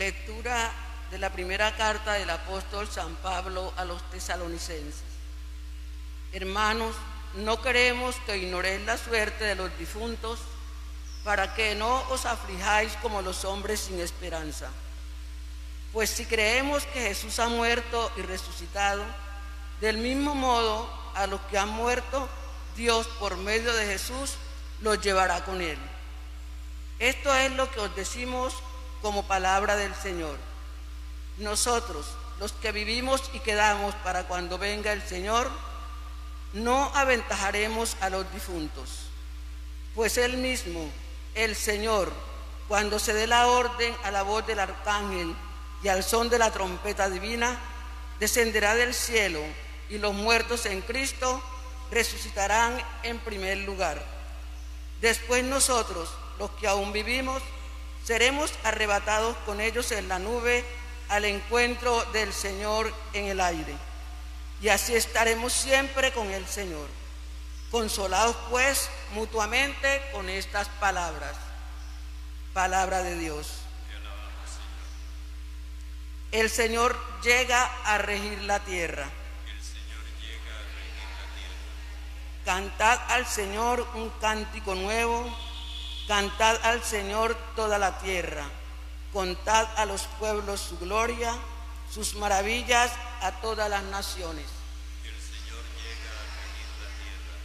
Lectura de la primera carta del apóstol San Pablo a los tesalonicenses. Hermanos, no queremos que ignoréis la suerte de los difuntos, para que no os aflijáis como los hombres sin esperanza. Pues si creemos que Jesús ha muerto y resucitado, del mismo modo a los que han muerto, Dios por medio de Jesús los llevará con él. Esto es lo que os decimos como palabra del Señor. Nosotros, los que vivimos y quedamos para cuando venga el Señor, no aventajaremos a los difuntos, pues Él mismo, el Señor, cuando se dé la orden a la voz del arcángel y al son de la trompeta divina, descenderá del cielo, y los muertos en Cristo resucitarán en primer lugar. Después nosotros, los que aún vivimos, seremos arrebatados con ellos en la nube al encuentro del Señor en el aire. Y así estaremos siempre con el Señor. Consolados pues mutuamente con estas palabras. Palabra de Dios. El Señor llega a regir la tierra. Cantad al Señor un cántico nuevo, cantad al Señor toda la tierra, contad a los pueblos su gloria, sus maravillas a todas las naciones. El Señor llega a regir la tierra.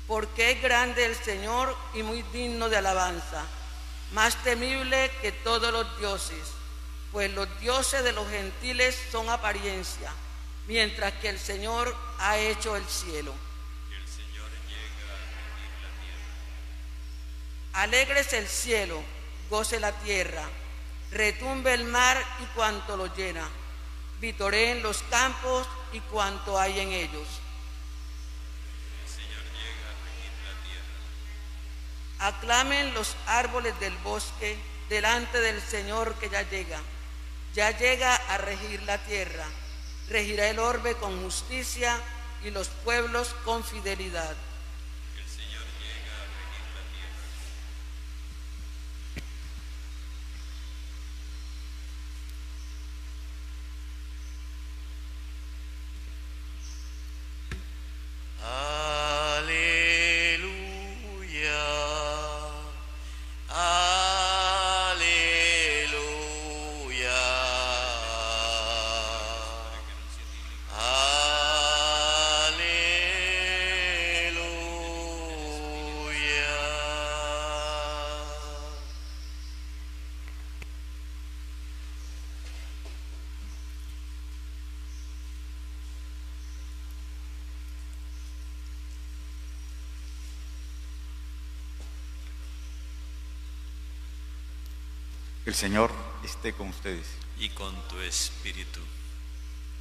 Porque es grande el Señor y muy digno de alabanza, más temible que todos los dioses, pues los dioses de los gentiles son apariencia, mientras que el Señor ha hecho el cielo. El Señor llega a regir la tierra. Alégrese el cielo, goce la tierra, retumbe el mar y cuanto lo llena, vitoreen los campos y cuanto hay en ellos. El Señor llega a regir la tierra. Aclamen los árboles del bosque delante del Señor que ya llega a regir la tierra, regirá el orbe con justicia y los pueblos con fidelidad. El Señor llega a regir la tierra. Aleluya, aleluya, aleluya. El Señor esté con ustedes. Y con tu espíritu.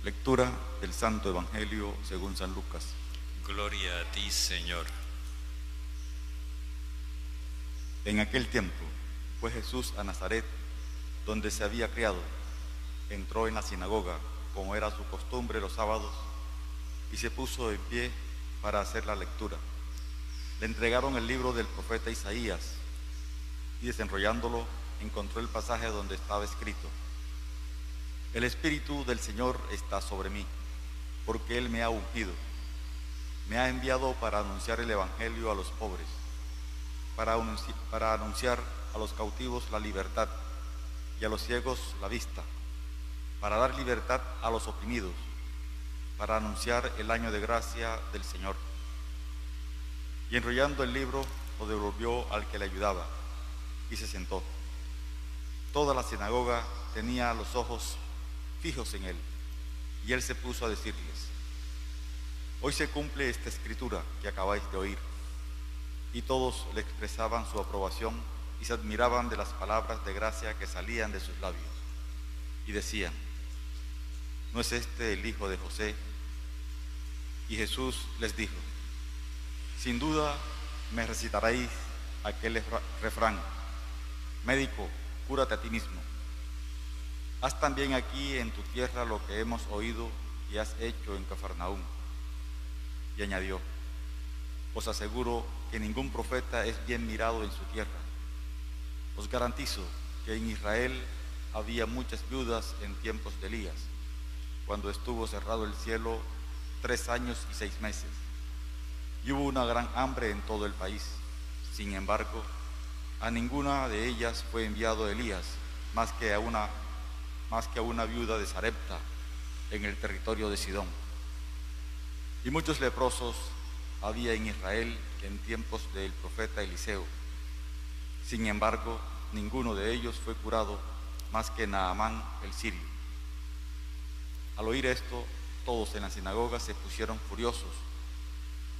Lectura del Santo Evangelio según San Lucas. Gloria a ti, Señor. En aquel tiempo fue Jesús a Nazaret, donde se había criado. Entró en la sinagoga, como era su costumbre los sábados, y se puso en pie para hacer la lectura. Le entregaron el libro del profeta Isaías, y desenrollándolo, encontró el pasaje donde estaba escrito: El Espíritu del Señor está sobre mí, porque Él me ha ungido. Me ha enviado para anunciar el Evangelio a los pobres, para anunciar a los cautivos la libertad y a los ciegos la vista, para dar libertad a los oprimidos, para anunciar el año de gracia del Señor. Y enrollando el libro, lo devolvió al que le ayudaba, y se sentó. Toda la sinagoga tenía los ojos fijos en él, y él se puso a decirles: Hoy se cumple esta escritura que acabáis de oír. Y todos le expresaban su aprobación y se admiraban de las palabras de gracia que salían de sus labios. Y decían: ¿No es este el hijo de José? Y Jesús les dijo: Sin duda me recitaréis aquel refrán: Médico, cúrate a ti mismo. Haz también aquí en tu tierra lo que hemos oído y has hecho en Cafarnaúm. Y añadió: Os aseguro que ningún profeta es bien mirado en su tierra. Os garantizo que en Israel había muchas viudas en tiempos de Elías, cuando estuvo cerrado el cielo 3 años y 6 meses, y hubo una gran hambre en todo el país. Sin embargo, a ninguna de ellas fue enviado Elías, más que a una viuda de Sarepta, en el territorio de Sidón. Y muchos leprosos había en Israel en tiempos del profeta Eliseo. Sin embargo, ninguno de ellos fue curado, más que Naamán el sirio. Al oír esto, todos en la sinagoga se pusieron furiosos,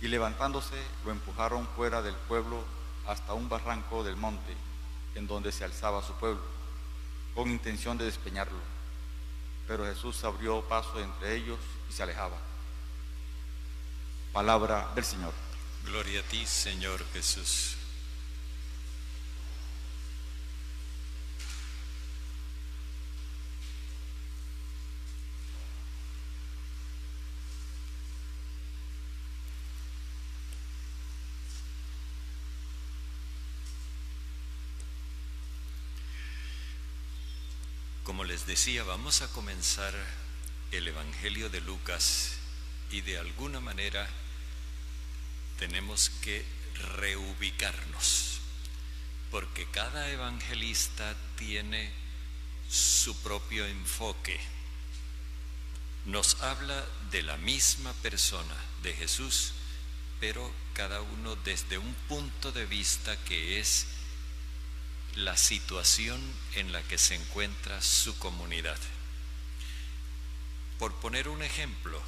y levantándose lo empujaron fuera del pueblo hasta un barranco del monte, en donde se alzaba su pueblo, con intención de despeñarlo. Pero Jesús abrió paso entre ellos y se alejaba. Palabra del Señor. Gloria a ti, Señor Jesús. Como les decía, vamos a comenzar el Evangelio de Lucas y de alguna manera tenemos que reubicarnos, porque cada evangelista tiene su propio enfoque. Nos habla de la misma persona, de Jesús, pero cada uno desde un punto de vista que es la situación en la que se encuentra su comunidad. Por poner un ejemplo,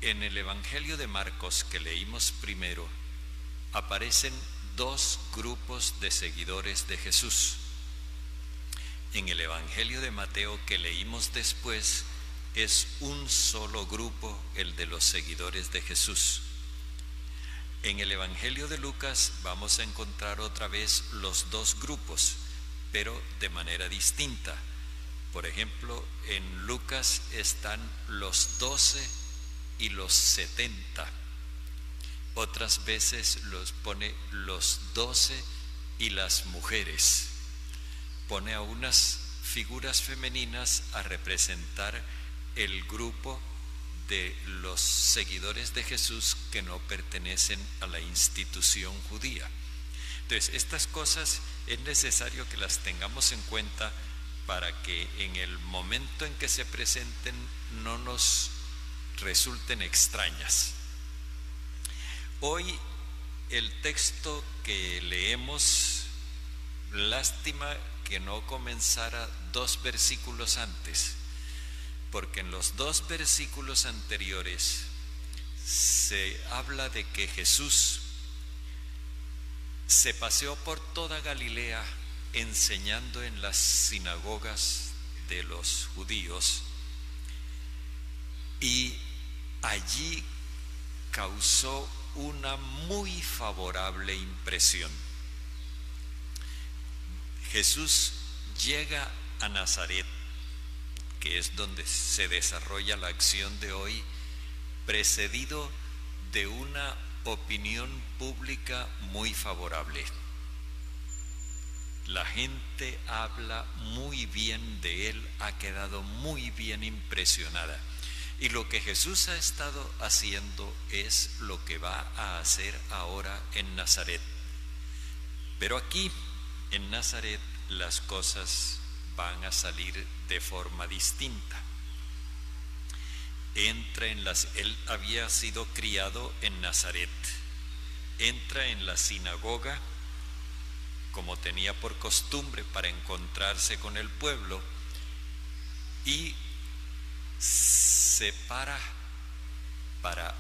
en el Evangelio de Marcos que leímos primero, aparecen 2 grupos de seguidores de Jesús. En el Evangelio de Mateo que leímos después, es un solo grupo, el de los seguidores de Jesús. En el Evangelio de Lucas vamos a encontrar otra vez los 2 grupos, pero de manera distinta. Por ejemplo, en Lucas están los 12 y los 70. Otras veces los pone los 12 y las mujeres. Pone a unas figuras femeninas a representar el grupo de los seguidores de Jesús que no pertenecen a la institución judía. Entonces, estas cosas es necesario que las tengamos en cuenta para que en el momento en que se presenten no nos resulten extrañas. Hoy el texto que leemos, lástima que no comenzara 2 versículos antes, porque en los 2 versículos anteriores se habla de que Jesús se paseó por toda Galilea enseñando en las sinagogas de los judíos, y allí causó una muy favorable impresión. Jesús llega a Nazaret, que es donde se desarrolla la acción de hoy, precedido de una opinión pública muy favorable. La gente habla muy bien de él, ha quedado muy bien impresionada. Y lo que Jesús ha estado haciendo es lo que va a hacer ahora en Nazaret. Pero aquí, en Nazaret, las cosas van a salir de forma distinta. Él había sido criado en Nazaret, entra en la sinagoga como tenía por costumbre para encontrarse con el pueblo, y se para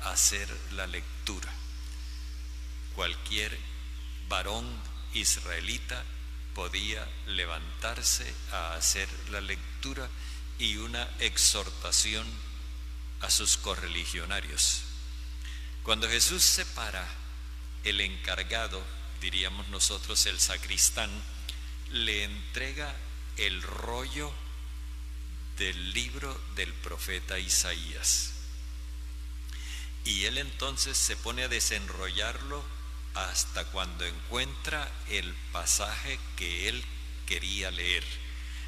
hacer la lectura. Cualquier varón israelita podía levantarse a hacer la lectura y una exhortación a sus correligionarios. Cuando Jesús se para, el encargado, diríamos nosotros el sacristán, le entrega el rollo del libro del profeta Isaías, y él entonces se pone a desenrollarlo hasta cuando encuentra el pasaje que él quería leer.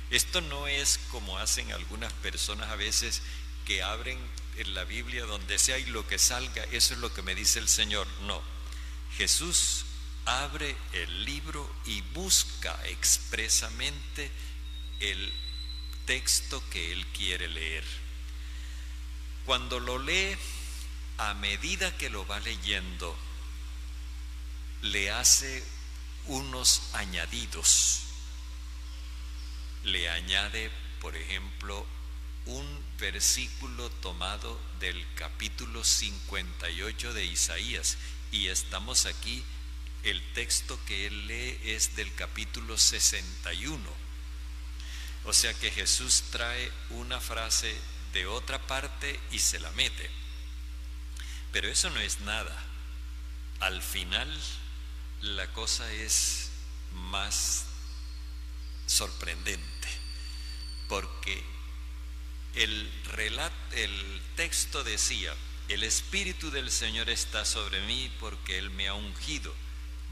Esto no es como hacen algunas personas a veces, que abren en la Biblia donde sea y lo que salga, eso es lo que me dice el Señor. No, Jesús abre el libro y busca expresamente el texto que Él quiere leer. Cuando lo lee, a medida que lo va leyendo, le hace unos añadidos. Le añade, por ejemplo, un versículo tomado del capítulo 58 de Isaías, y estamos aquí, el texto que él lee es del capítulo 61. O sea que Jesús trae una frase de otra parte y se la mete. Pero eso no es nada. Al final la cosa es más sorprendente, porque el texto decía: el Espíritu del Señor está sobre mí porque Él me ha ungido,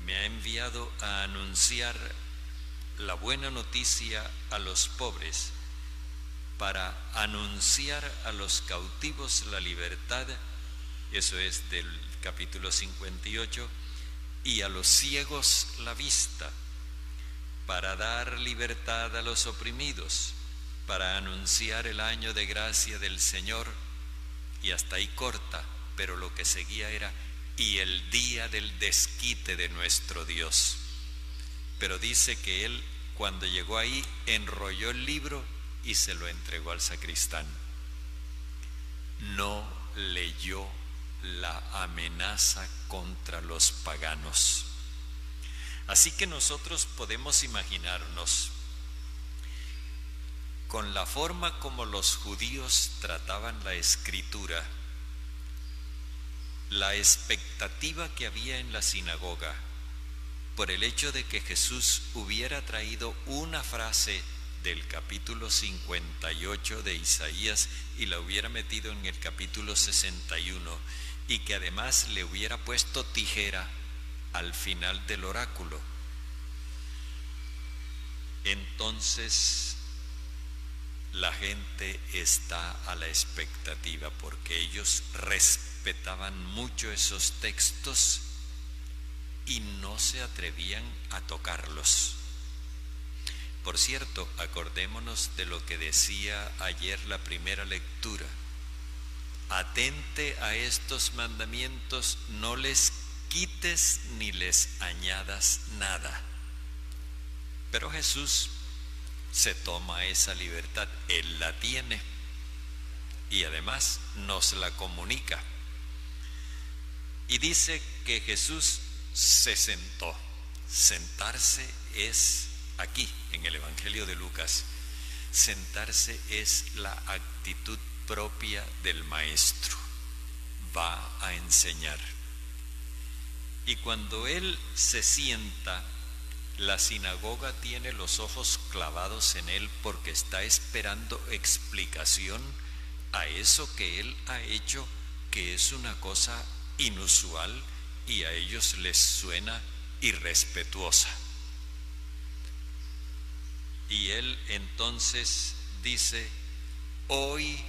me ha enviado a anunciar la buena noticia a los pobres, para anunciar a los cautivos la libertad, eso es del capítulo 58, y a los ciegos la vista, para dar libertad a los oprimidos, para anunciar el año de gracia del Señor. Y hasta ahí corta, pero lo que seguía era: y el día del desquite de nuestro Dios. Pero dice que él, cuando llegó ahí, enrolló el libro y se lo entregó al sacristán. No leyó la amenaza contra los paganos. Así que nosotros podemos imaginarnos, con la forma como los judíos trataban la escritura, la expectativa que había en la sinagoga por el hecho de que Jesús hubiera traído una frase del capítulo 58 de Isaías y la hubiera metido en el capítulo 61, y que además le hubiera puesto tijera al final del oráculo. Entonces la gente está a la expectativa, porque ellos respetaban mucho esos textos y no se atrevían a tocarlos. Por cierto, acordémonos de lo que decía ayer la primera lectura: atente a estos mandamientos, no les quites ni les añadas nada. Pero Jesús se toma esa libertad, Él la tiene, y además nos la comunica. Y dice que Jesús se sentó. Sentarse es, aquí en el Evangelio de Lucas, sentarse es la actitud propia del maestro. Va a enseñar. Y cuando Él se sienta, la sinagoga tiene los ojos clavados en Él, porque está esperando explicación a eso que Él ha hecho, que es una cosa inusual y a ellos les suena irrespetuosa. Y Él entonces dice: hoy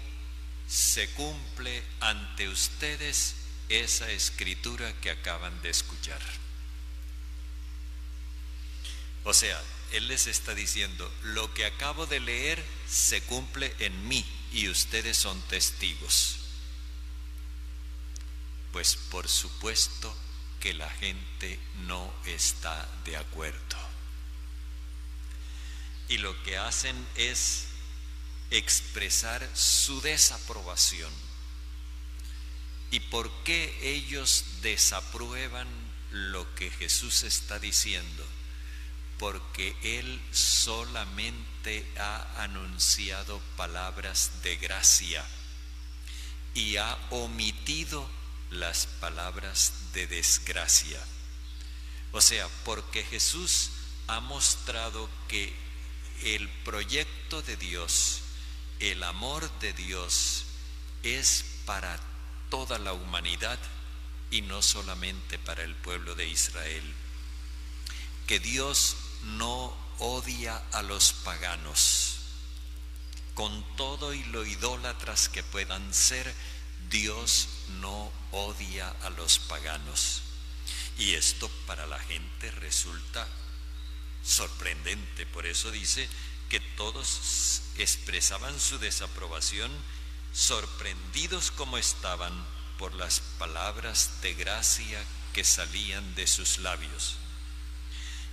se cumple ante ustedes esa escritura que acaban de escuchar. O sea, Él les está diciendo: lo que acabo de leer se cumple en mí y ustedes son testigos. Pues por supuesto que la gente no está de acuerdo. Y lo que hacen es expresar su desaprobación. ¿Y por qué ellos desaprueban lo que Jesús está diciendo? Porque Él solamente ha anunciado palabras de gracia y ha omitido las palabras de desgracia. O sea, porque Jesús ha mostrado que el proyecto de Dios, el amor de Dios, es para toda la humanidad y no solamente para el pueblo de Israel. Que Dios no odia a los paganos, con todo y lo idólatras que puedan ser, Dios no odia a los paganos. Y esto para la gente resulta sorprendente. Por eso dice que todos expresaban su desaprobación, sorprendidos como estaban por las palabras de gracia que salían de sus labios.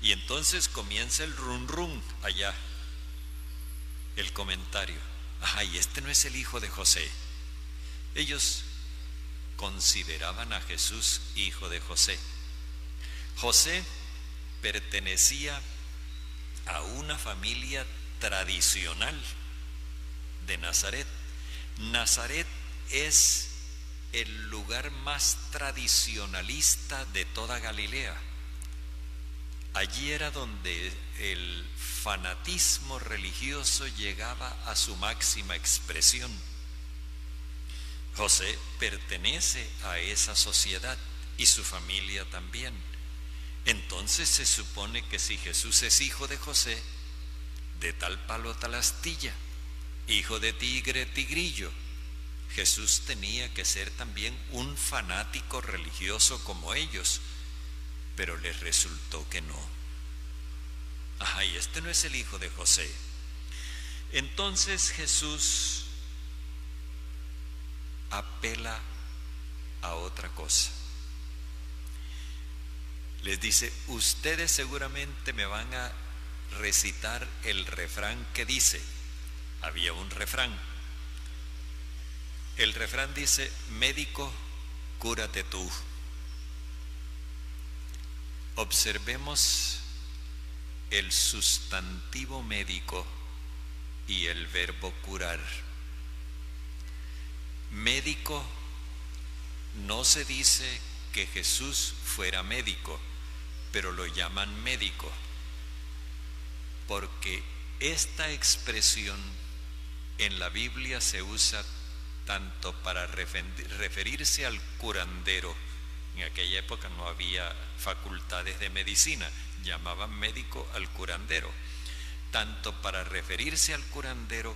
Y entonces comienza el run run allá, el comentario. Ay, este no es el hijo de José. Ellos consideraban a Jesús hijo de José. José pertenecía a una familia tradicional de Nazaret. Nazaret es el lugar más tradicionalista de toda Galilea. Allí era donde el fanatismo religioso llegaba a su máxima expresión. José pertenece a esa sociedad y su familia también. Entonces se supone que si Jesús es hijo de José, de tal palo tal astilla, hijo de tigre tigrillo, Jesús tenía que ser también un fanático religioso como ellos, pero les resultó que no. Ajá, y este no es el hijo de José. Entonces Jesús apela a otra cosa. Les dice, ustedes seguramente me van a recitar el refrán que dice, había un refrán. El refrán dice, médico, cúrate tú. Observemos el sustantivo médico y el verbo curar. Médico, no se dice que Jesús fuera médico, pero lo llaman médico, porque esta expresión en la Biblia se usa tanto para referirse al curandero. En aquella época no había facultades de medicina, llamaban médico al curandero, tanto para referirse al curandero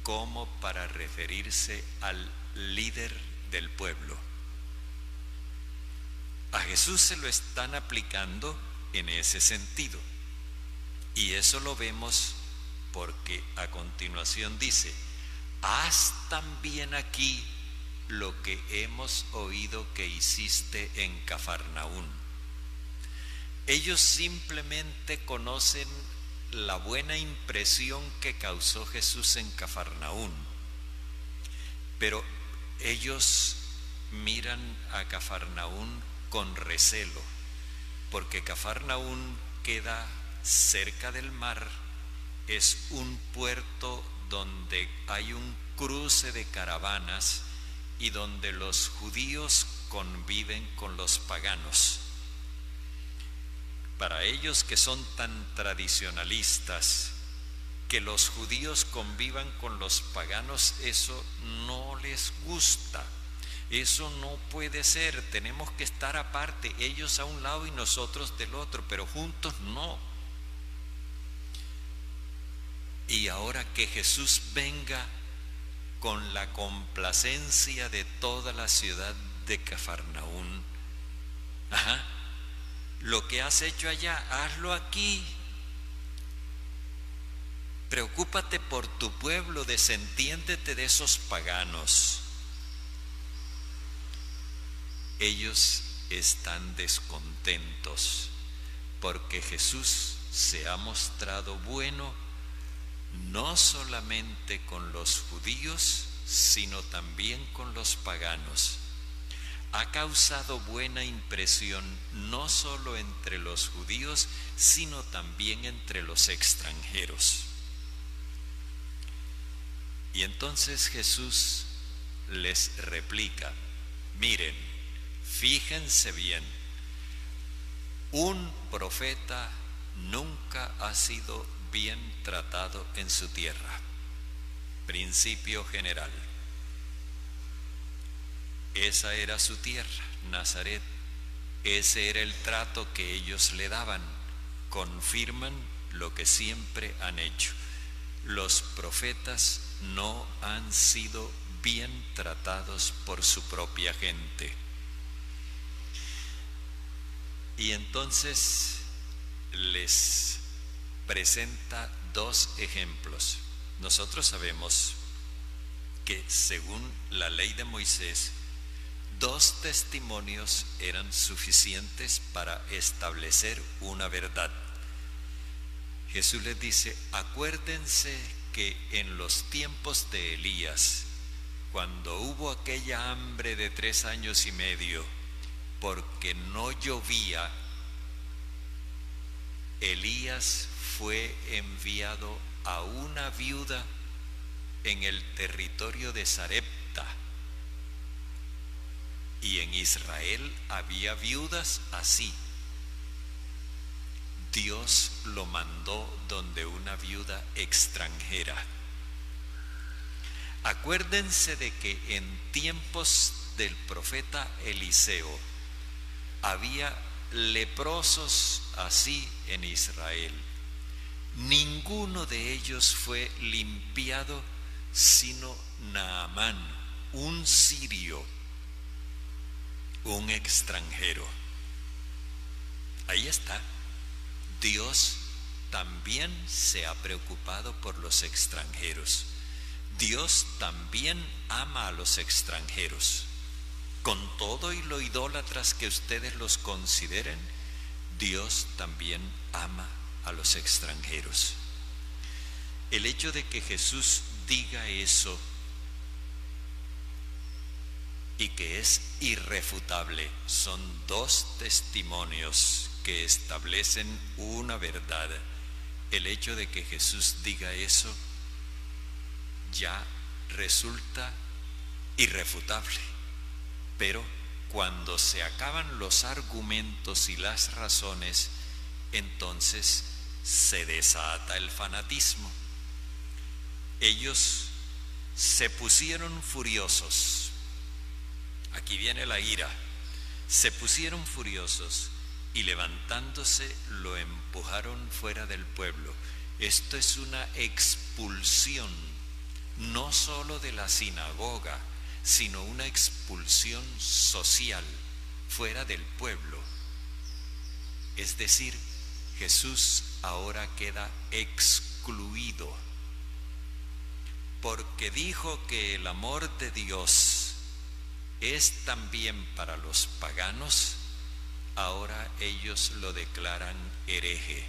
como para referirse al líder del pueblo. A Jesús se lo están aplicando en ese sentido, y eso lo vemos porque a continuación dice, haz también aquí lo que hemos oído que hiciste en Cafarnaún. Ellos simplemente conocen la buena impresión que causó Jesús en Cafarnaún, pero ellos miran a Cafarnaún con recelo, porque Cafarnaún queda cerca del mar, es un puerto donde hay un cruce de caravanas y donde los judíos conviven con los paganos. Para ellos, que son tan tradicionalistas, que los judíos convivan con los paganos, eso no les gusta. Eso no puede ser, tenemos que estar aparte, ellos a un lado y nosotros del otro, pero juntos no. Y ahora que Jesús venga con la complacencia de toda la ciudad de Cafarnaún, lo que has hecho allá, hazlo aquí. Preocúpate por tu pueblo, desentiéndete de esos paganos. Ellos están descontentos porque Jesús se ha mostrado bueno no solamente con los judíos, sino también con los paganos. Ha causado buena impresión no solo entre los judíos, sino también entre los extranjeros. Y entonces Jesús les replica, miren, fíjense bien, un profeta nunca ha sido bien tratado en su tierra. Principio general. Esa era su tierra, Nazaret. Ese era el trato que ellos le daban. Confirman lo que siempre han hecho. Los profetas no han sido bien tratados por su propia gente. Y entonces les presenta dos ejemplos. Nosotros sabemos que según la ley de Moisés, 2 testimonios eran suficientes para establecer una verdad. Jesús les dice: acuérdense que en los tiempos de Elías, cuando hubo aquella hambre de 3 años y medio, porque no llovía, Elías fue enviado a una viuda en el territorio de Sarepta. Y en Israel había viudas así. Dios lo mandó donde una viuda extranjera. Acuérdense de que en tiempos del profeta Eliseo había leprosos así en Israel. Ninguno de ellos fue limpiado sino Naamán, un sirio, un extranjero. Ahí está. Dios también se ha preocupado por los extranjeros. Dios también ama a los extranjeros. Con todo y lo idólatras que ustedes los consideren, Dios también ama a los extranjeros. El hecho de que Jesús diga eso y que es irrefutable, son 2 testimonios que establecen una verdad. El hecho de que Jesús diga eso ya resulta irrefutable. Pero cuando se acaban los argumentos y las razones, entonces se desata el fanatismo. Ellos se pusieron furiosos. Aquí viene la ira. Se pusieron furiosos y levantándose lo empujaron fuera del pueblo. Esto es una expulsión, no solo de la sinagoga, sino una expulsión social fuera del pueblo. Es decir, Jesús ahora queda excluido, porque dijo que el amor de Dios es también para los paganos. Ahora ellos lo declaran hereje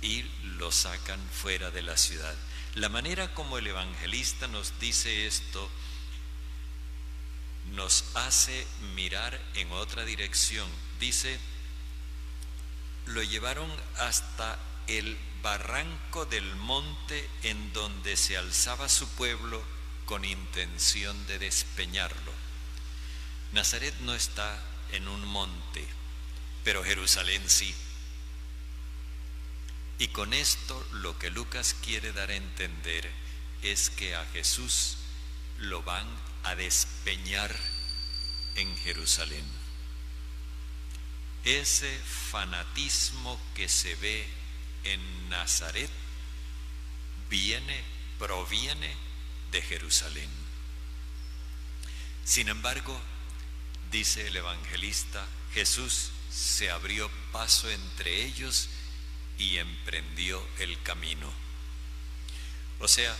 y lo sacan fuera de la ciudad. La manera como el evangelista nos dice esto nos hace mirar en otra dirección. Dice: lo llevaron hasta el barranco del monte en donde se alzaba su pueblo con intención de despeñarlo. Nazaret no está en un monte, pero Jerusalén sí. Y con esto lo que Lucas quiere dar a entender es que a Jesús lo van a despeñar en Jerusalén. Ese fanatismo que se ve en Nazaret proviene de Jerusalén. Sin embargo, dice el evangelista, Jesús se abrió paso entre ellos y emprendió el camino. O sea,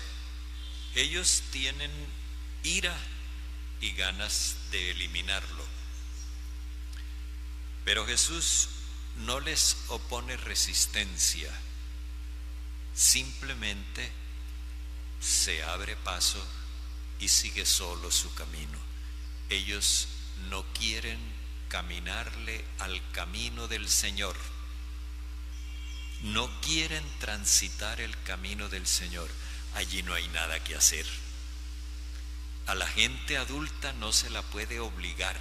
ellos tienen ira y ganas de eliminarlo. Pero Jesús no les opone resistencia, simplemente se abre paso y sigue solo su camino. Ellos no quieren caminarle al camino del Señor. No quieren transitar el camino del Señor. Allí no hay nada que hacer. A la gente adulta no se la puede obligar.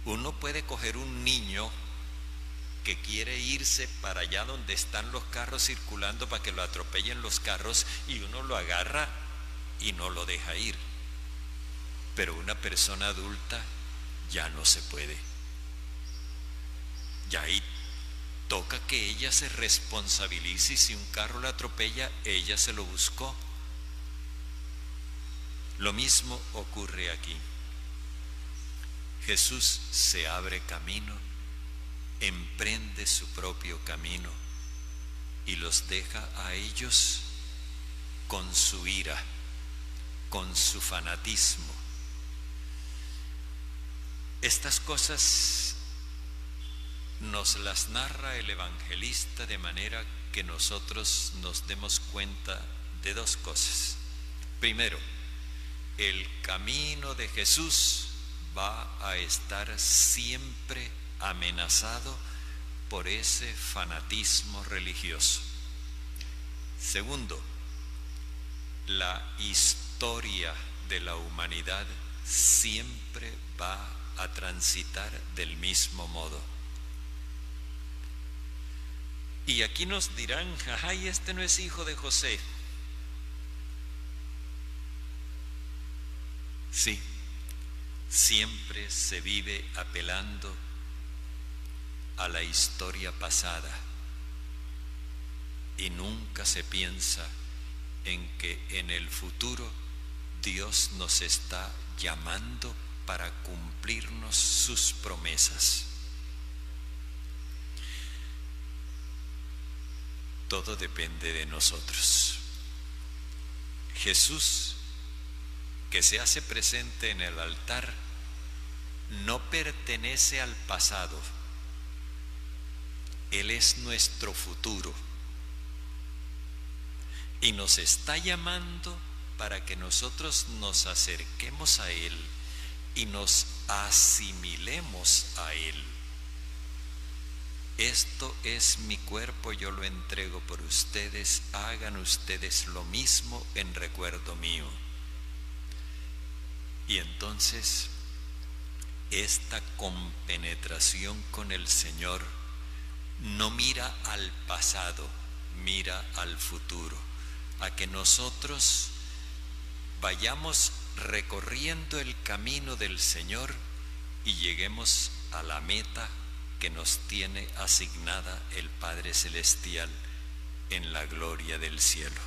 Uno puede coger un niño que quiere irse para allá donde están los carros circulando para que lo atropellen los carros, y uno lo agarra y no lo deja ir. Pero una persona adulta ya no se puede. Ya ahí toca que ella se responsabilice y si un carro la atropella, ella se lo buscó. Lo mismo ocurre aquí. Jesús se abre camino, emprende su propio camino y los deja a ellos con su ira, con su fanatismo. Estas cosas nos las narra el evangelista de manera que nosotros nos demos cuenta de dos cosas. Primero, el camino de Jesús va a estar siempre amenazado por ese fanatismo religioso. Segundo, la historia de la humanidad siempre va a transitar del mismo modo. Y aquí nos dirán, ay, este no es hijo de José. Sí, siempre se vive apelando a la historia pasada y nunca se piensa en que en el futuro Dios nos está llamando para cumplirnos sus promesas. Todo depende de nosotros. Jesús, que se hace presente en el altar, no pertenece al pasado. Él es nuestro futuro y nos está llamando para que nosotros nos acerquemos a Él y nos asimilemos a Él. Esto es mi cuerpo, yo lo entrego por ustedes, hagan ustedes lo mismo en recuerdo mío. Y entonces, esta compenetración con el Señor no mira al pasado, mira al futuro, a que nosotros vayamos recorriendo el camino del Señor y lleguemos a la meta que nos tiene asignada el Padre Celestial en la gloria del cielo.